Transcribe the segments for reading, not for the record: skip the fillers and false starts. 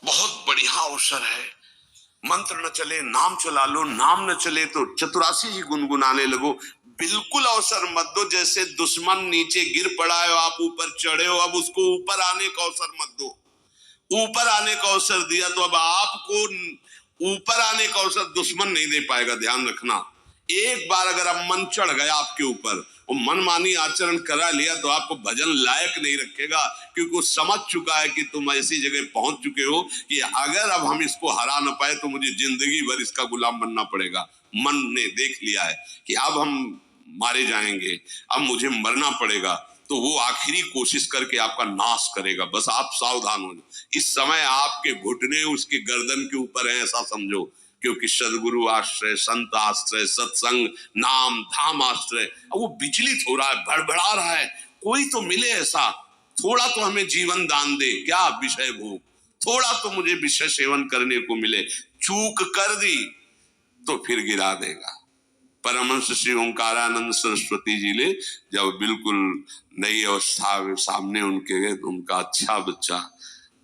बहुत बढ़िया अवसर है। मंत्र न चले नाम चला लो, नाम न चले तो चतुरासी ही गुनगुनाने लगो। बिल्कुल अवसर मत दो, जैसे दुश्मन नीचे गिर पड़ा है, आप ऊपर चढ़े हो, अब उसको ऊपर आने का अवसर मत दो। ऊपर आने का अवसर दिया तो अब आपको ऊपर आने का अवसर दुश्मन नहीं दे पाएगा। ध्यान रखना, एक बार अगर अब मन चढ़ गया आपके ऊपर और मनमानी आचरण करा लिया तो आपको भजन लायक नहीं रखेगा, क्योंकि वो समझ चुका है कि तुम ऐसी जगह पहुंच चुके हो कि अगर अब हम इसको हरा न पाए तो मुझे जिंदगी भर इसका गुलाम बनना पड़ेगा। मन ने देख लिया है कि अब हम मारे जाएंगे, अब मुझे मरना पड़ेगा, तो वो आखिरी कोशिश करके आपका नाश करेगा। बस आप सावधान हो जाओ। इस समय आपके घुटने उसके गर्दन के ऊपर है, ऐसा समझो, क्योंकि सदगुरु आश्रय, संत आश्रय, सत्संग, नाम धाम आश्रय। अब वो विचलित हो रहा है, भड़बड़ा रहा है, कोई तो मिले ऐसा, थोड़ा तो हमें जीवन दान दे, क्या विषय भोग, थोड़ा तो मुझे विषय सेवन करने को मिले। चूक कर दी तो फिर गिरा देगा। परमहंस श्री ओंकारानंद सरस्वती जी ने जब बिल्कुल नई अवस्था सामने उनके गए तो उनका, अच्छा बच्चा,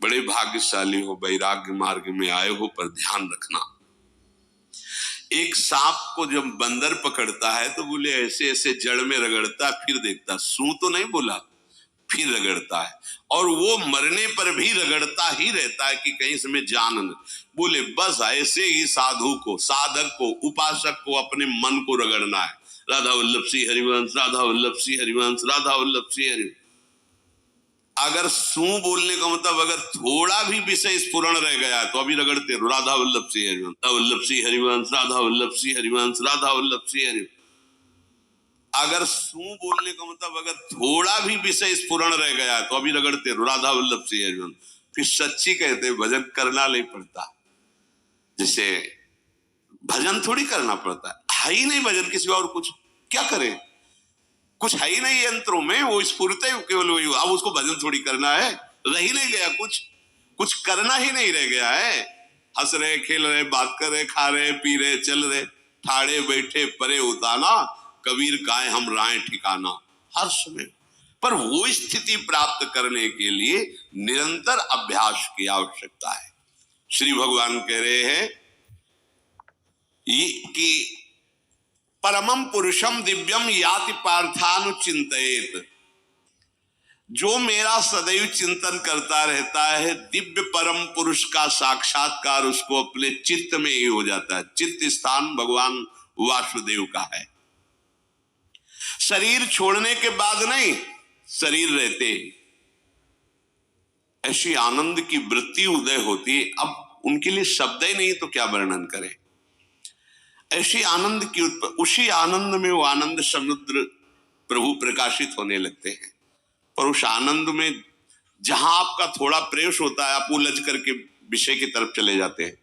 बड़े भाग्यशाली हो, वैराग्य मार्ग में आए हो, पर ध्यान रखना, एक सांप को जब बंदर पकड़ता है तो बोले ऐसे ऐसे जड़ में रगड़ता, फिर देखता, सू तो नहीं बोला, फिर रगड़ता है, और वो मरने पर भी रगड़ता ही रहता है कि कहीं इसमें जान न। बोले बस ऐसे ही साधु को, साधक को, उपासक को अपने मन को रगड़ना है। राधा वल्लभ श्री हरिवंश, राधा वल्लभ श्री हरिवंश, राधा वल्लभ श्री हरिवंश। अगर सू बोलने का मतलब अगर थोड़ा भी विषय स्फुरण रह गया तो अभी रगड़ते रहो, राधा वल्लभ श्री हरिवंश, राधा वल्लभ श्री हरिवंश, राधा वल्लभ श्री हरिवंश, राधा वल्लभ श्री हरिवंश। अगर सू बोलने का मतलब अगर थोड़ा भी विषय स्फुरण रह गया तो अभी रगड़ते रहो, राधा वल्लभ श्री हरिवंश। फिर सच्ची कहते भजन करना नहीं पड़ता। जैसे भजन थोड़ी करना पड़ता है ही नहीं भजन, किसी और कुछ क्या करे, कुछ है ही नहीं यंत्रों में, वो स्फुरते केवल वही। अब उसको भजन थोड़ी करना है, रह ही नहीं गया कुछ, कुछ करना ही नहीं रह गया है। हंस रहे, खेल रहे, बात कर रहे, खा रहे, पी रहे, चल रहे, ठाड़े बैठे परे उताना, कबीर काहे हम राय ठिकाना, हर समय। पर वो स्थिति प्राप्त करने के लिए निरंतर अभ्यास की आवश्यकता है। श्री भगवान कह रहे हैं कि परमम पुरुषम दिव्यम याति पार्थानुचिंतयेत, जो मेरा सदैव चिंतन करता रहता है, दिव्य परम पुरुष का साक्षात्कार उसको अपने चित्त में ही हो जाता है। चित्त स्थान भगवान वासुदेव का है। शरीर छोड़ने के बाद नहीं, शरीर रहते ऐसी आनंद की वृत्ति उदय होती है। अब उनके लिए शब्द ही नहीं तो क्या वर्णन करें, ऐसी आनंद की उसी आनंद में वो आनंद समुद्र प्रभु प्रकाशित होने लगते हैं। पर उस आनंद में जहां आपका थोड़ा प्रवेश होता है, आप उलझ करके विषय की तरफ चले जाते हैं।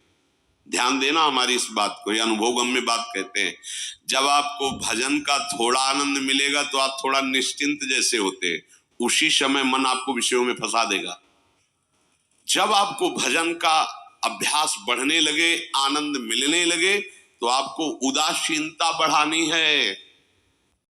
ध्यान देना हमारी इस बात को, अनुभवगम्य बात कहते हैं। जब आपको भजन का थोड़ा आनंद मिलेगा तो आप थोड़ा निश्चिंत जैसे होते हैं, उसी समय मन आपको विषयों में फंसा देगा। जब आपको भजन का अभ्यास बढ़ने लगे, आनंद मिलने लगे, तो आपको उदासीनता बढ़ानी है।